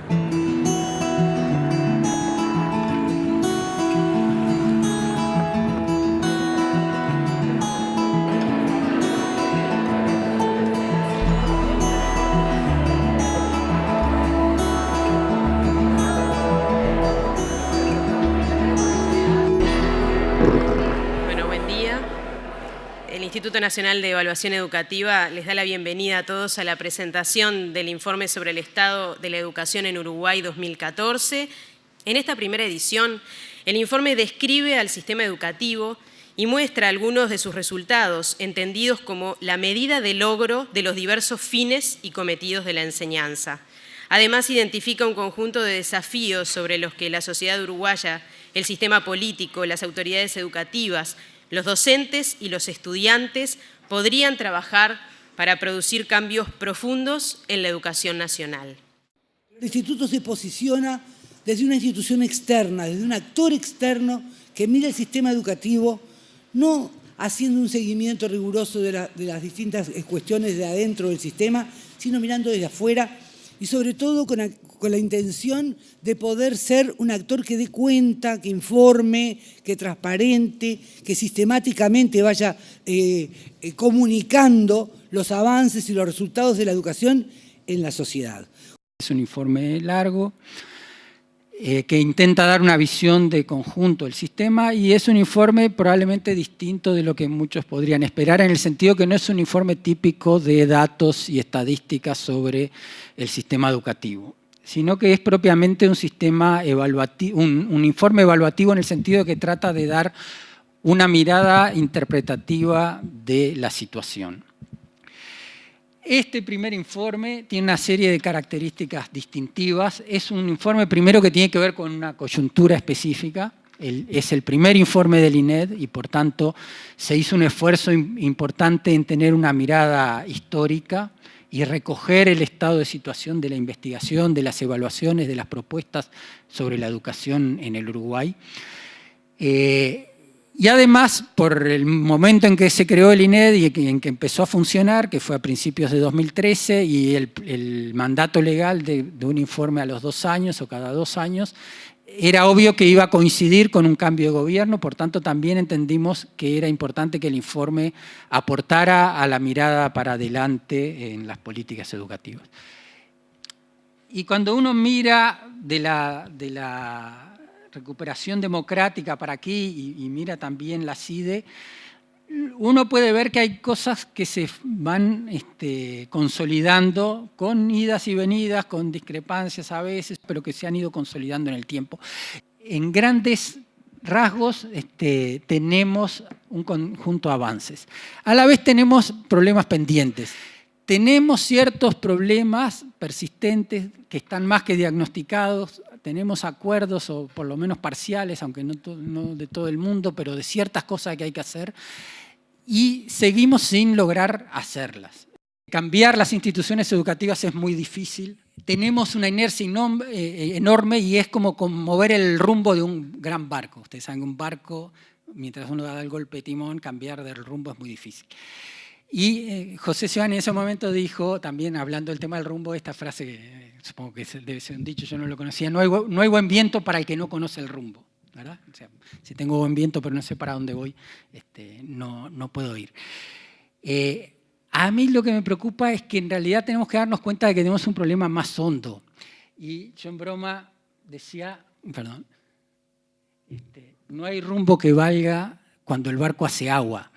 El Instituto Nacional de Evaluación Educativa les da la bienvenida a todos a la presentación del informe sobre el estado de la educación en Uruguay 2014. En esta primera edición, el informe describe al sistema educativo y muestra algunos de sus resultados, entendidos como la medida de logro de los diversos fines y cometidos de la enseñanza. Además, identifica un conjunto de desafíos sobre los que la sociedad uruguaya, el sistema político, las autoridades educativas, los docentes y los estudiantes podrían trabajar para producir cambios profundos en la educación nacional. El instituto se posiciona desde una institución externa, desde un actor externo que mira el sistema educativo, no haciendo un seguimiento riguroso de las distintas cuestiones de adentro del sistema, sino mirando desde afuera y sobre todo con la intención de poder ser un actor que dé cuenta, que informe, que transparente, que sistemáticamente vaya comunicando los avances y los resultados de la educación en la sociedad. Es un informe largo que intenta dar una visión de conjunto del sistema y es un informe probablemente distinto de lo que muchos podrían esperar, en el sentido que no es un informe típico de datos y estadísticas sobre el sistema educativo, sino que es propiamente un sistema evaluativo, un informe evaluativo en el sentido de que trata de dar una mirada interpretativa de la situación. Este primer informe tiene una serie de características distintivas. Es un informe primero que tiene que ver con una coyuntura específica. Es el primer informe del INED y por tanto se hizo un esfuerzo importante en tener una mirada histórica y recoger el estado de situación de la investigación, de las evaluaciones, de las propuestas sobre la educación en el Uruguay. Y además, por el momento en que se creó el INED y en que empezó a funcionar, que fue a principios de 2013, y el mandato legal de un informe a los 2 años o cada 2 años, era obvio que iba a coincidir con un cambio de gobierno, por tanto también entendimos que era importante que el informe aportara a la mirada para adelante en las políticas educativas. Y cuando uno mira de la recuperación democrática para aquí y mira también la CIDE, uno puede ver que hay cosas que se van consolidando con idas y venidas, con discrepancias a veces, pero que se han ido consolidando en el tiempo. En grandes rasgos tenemos un conjunto de avances. A la vez tenemos problemas pendientes. Tenemos ciertos problemas persistentes que están más que diagnosticados. Tenemos acuerdos, o por lo menos parciales, aunque no de todo el mundo, pero de ciertas cosas que hay que hacer, y seguimos sin lograr hacerlas. Cambiar las instituciones educativas es muy difícil. Tenemos una inercia enorme y es como mover el rumbo de un gran barco. Ustedes saben que un barco, mientras uno da el golpe de timón, cambiar del rumbo es muy difícil. Y José Sioan en ese momento dijo, también hablando del tema del rumbo, esta frase que supongo que debe ser un dicho, yo no lo conocía: no hay buen viento para el que no conoce el rumbo, ¿verdad? O sea, si tengo buen viento pero no sé para dónde voy, no puedo ir. A mí lo que me preocupa es que en realidad tenemos que darnos cuenta de que tenemos un problema más hondo. Y yo en broma decía, perdón, no hay rumbo que valga cuando el barco hace agua.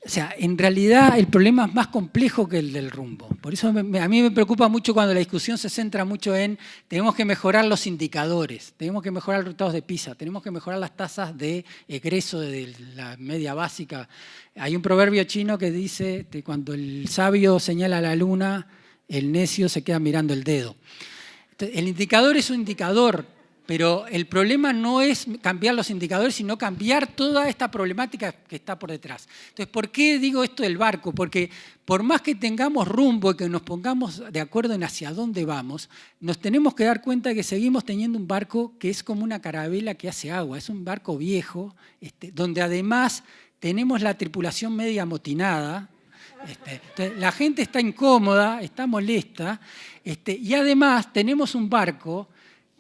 O sea, en realidad el problema es más complejo que el del rumbo. Por eso a mí me preocupa mucho cuando la discusión se centra mucho en tenemos que mejorar los indicadores, tenemos que mejorar los resultados de PISA, tenemos que mejorar las tasas de egreso de la media básica. Hay un proverbio chino que dice que cuando el sabio señala a la luna, el necio se queda mirando el dedo. Entonces, el indicador es un indicador, pero el problema no es cambiar los indicadores, sino cambiar toda esta problemática que está por detrás. Entonces, ¿por qué digo esto del barco? Porque por más que tengamos rumbo y que nos pongamos de acuerdo en hacia dónde vamos, nos tenemos que dar cuenta de que seguimos teniendo un barco que es como una carabela que hace agua. Es un barco viejo, donde además tenemos la tripulación media amotinada, Entonces, la gente está incómoda, está molesta, y además tenemos un barco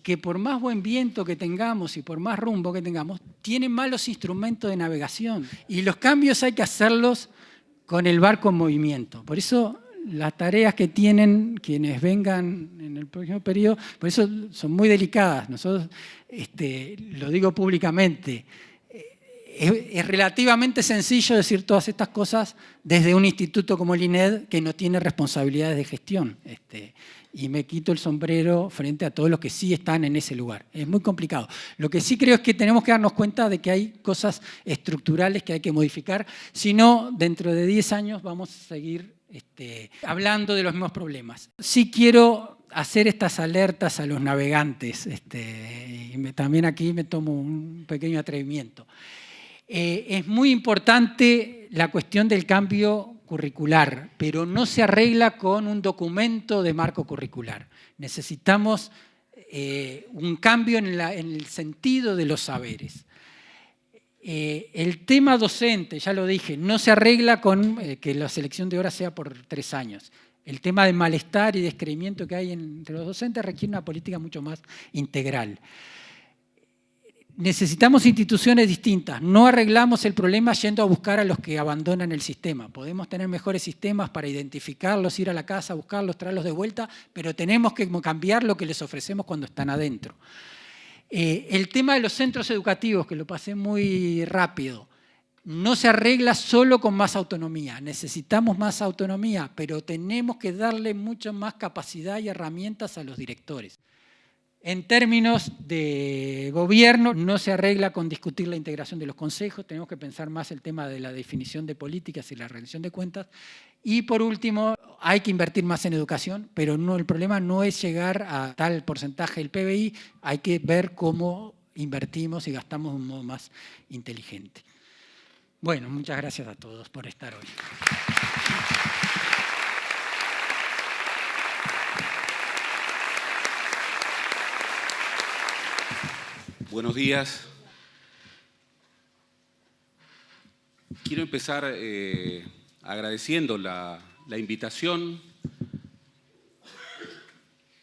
que por más buen viento que tengamos y por más rumbo que tengamos, tiene malos instrumentos de navegación. Y los cambios hay que hacerlos con el barco en movimiento. Por eso las tareas que tienen quienes vengan en el próximo periodo, por eso son muy delicadas. Nosotros, lo digo públicamente, es relativamente sencillo decir todas estas cosas desde un instituto como el INED que no tiene responsabilidades de gestión. Y me quito el sombrero frente a todos los que sí están en ese lugar. Es muy complicado. Lo que sí creo es que tenemos que darnos cuenta de que hay cosas estructurales que hay que modificar, si no, dentro de 10 años vamos a seguir hablando de los mismos problemas. Sí quiero hacer estas alertas a los navegantes, y también aquí me tomo un pequeño atrevimiento. Es muy importante la cuestión del cambio curricular, pero no se arregla con un documento de marco curricular. Necesitamos un cambio en el sentido de los saberes. El tema docente, ya lo dije, no se arregla con que la selección de horas sea por 3 años. El tema de malestar y descreimiento que hay entre los docentes requiere una política mucho más integral. Necesitamos instituciones distintas. No arreglamos el problema yendo a buscar a los que abandonan el sistema. Podemos tener mejores sistemas para identificarlos, ir a la casa, buscarlos, traerlos de vuelta, pero tenemos que cambiar lo que les ofrecemos cuando están adentro. El tema de los centros educativos, que lo pasé muy rápido, no se arregla solo con más autonomía. Necesitamos más autonomía, pero tenemos que darle mucho más capacidad y herramientas a los directores. En términos de gobierno, no se arregla con discutir la integración de los consejos, tenemos que pensar más el tema de la definición de políticas y la rendición de cuentas. Y por último, hay que invertir más en educación, pero no, el problema no es llegar a tal porcentaje del PBI, hay que ver cómo invertimos y gastamos de un modo más inteligente. Bueno, muchas gracias a todos por estar hoy. Buenos días. Quiero empezar agradeciendo la invitación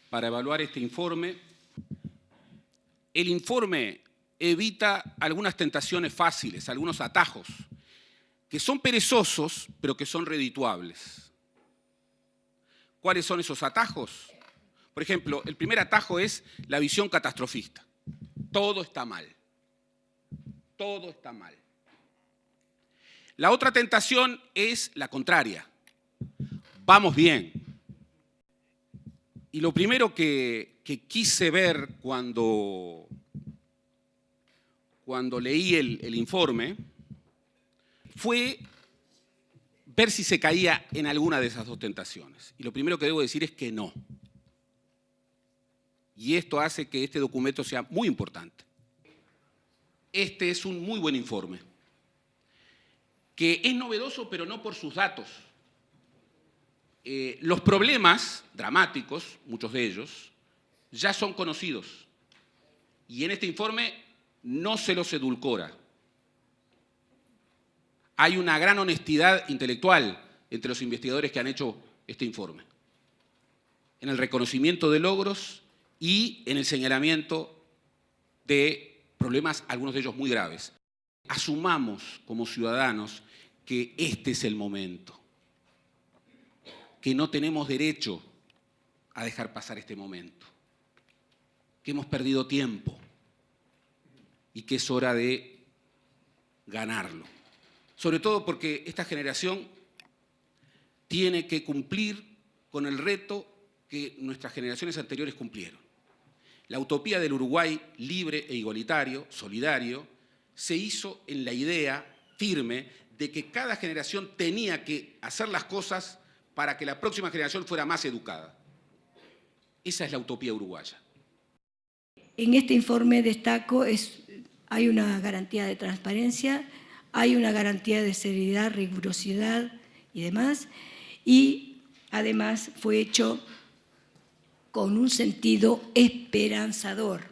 para evaluar este informe. El informe evita algunas tentaciones fáciles, algunos atajos, que son perezosos, pero que son redituables. ¿Cuáles son esos atajos? Por ejemplo, el primer atajo es la visión catastrofista. Todo está mal. Todo está mal. La otra tentación es la contraria. Vamos bien. Y lo primero que quise ver cuando leí el informe fue ver si se caía en alguna de esas dos tentaciones. Y lo primero que debo decir es que no. Y esto hace que este documento sea muy importante. Este es un muy buen informe, que es novedoso, pero no por sus datos. Los problemas dramáticos, muchos de ellos, ya son conocidos. Y en este informe no se los edulcora. Hay una gran honestidad intelectual entre los investigadores que han hecho este informe, en el reconocimiento de logros y en el señalamiento de problemas, algunos de ellos muy graves. Asumamos como ciudadanos que este es el momento, que no tenemos derecho a dejar pasar este momento, que hemos perdido tiempo y que es hora de ganarlo. Sobre todo porque esta generación tiene que cumplir con el reto que nuestras generaciones anteriores cumplieron. La utopía del Uruguay libre e igualitario, solidario, se hizo en la idea firme de que cada generación tenía que hacer las cosas para que la próxima generación fuera más educada. Esa es la utopía uruguaya. En este informe destaco, hay una garantía de transparencia, hay una garantía de seriedad, rigurosidad y demás, y además fue hecho con un sentido esperanzador.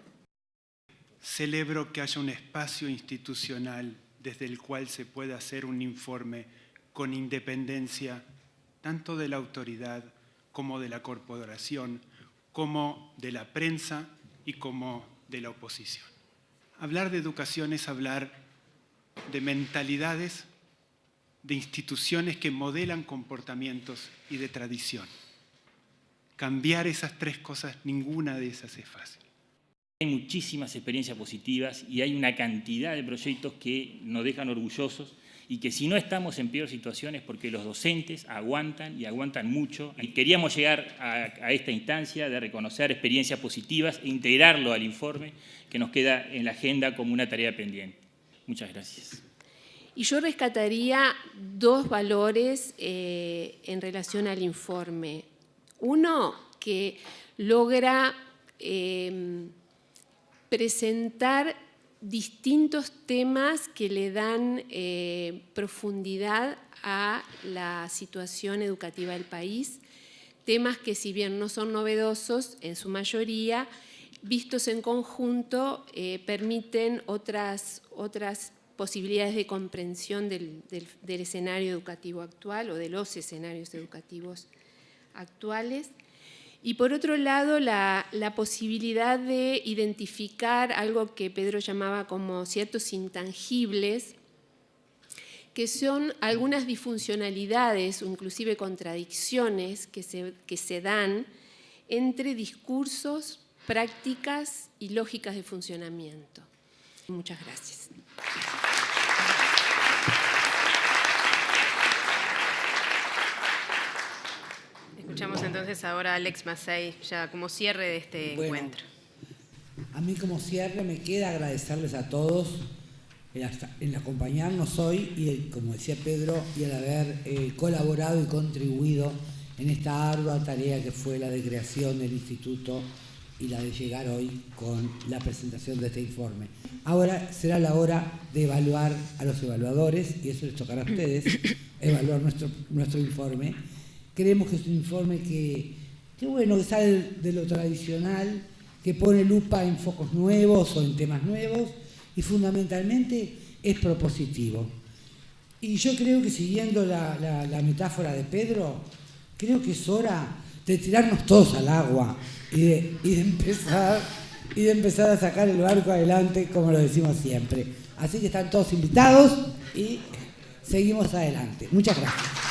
Celebro que haya un espacio institucional desde el cual se pueda hacer un informe con independencia tanto de la autoridad como de la corporación, como de la prensa y como de la oposición. Hablar de educación es hablar de mentalidades, de instituciones que modelan comportamientos y de tradición. Cambiar esas tres cosas, ninguna de esas es fácil. Hay muchísimas experiencias positivas y hay una cantidad de proyectos que nos dejan orgullosos y que si no estamos en peor situación es porque los docentes aguantan y aguantan mucho. Y queríamos llegar a esta instancia de reconocer experiencias positivas e integrarlo al informe que nos queda en la agenda como una tarea pendiente. Muchas gracias. Y yo rescataría dos valores en relación al informe. Uno, que logra presentar distintos temas que le dan profundidad a la situación educativa del país, temas que si bien no son novedosos en su mayoría, vistos en conjunto permiten otras posibilidades de comprensión del escenario educativo actual o de los escenarios educativos actuales. Y por otro lado, la posibilidad de identificar algo que Pedro llamaba como ciertos intangibles, que son algunas disfuncionalidades o inclusive contradicciones que se dan entre discursos, prácticas y lógicas de funcionamiento. Muchas gracias. Escuchamos entonces ahora a Alex Mazzei, ya como cierre de este encuentro. A mí como cierre me queda agradecerles a todos el acompañarnos hoy y, como decía Pedro, y el haber colaborado y contribuido en esta ardua tarea que fue la de creación del instituto y la de llegar hoy con la presentación de este informe. Ahora será la hora de evaluar a los evaluadores, y eso les tocará a ustedes, evaluar nuestro informe. Creemos que es un informe que bueno, que sale de lo tradicional, que pone lupa en focos nuevos o en temas nuevos y fundamentalmente es propositivo. Y yo creo que siguiendo la metáfora de Pedro, creo que es hora de tirarnos todos al agua y de empezar a sacar el barco adelante, como lo decimos siempre. Así que están todos invitados y seguimos adelante. Muchas gracias.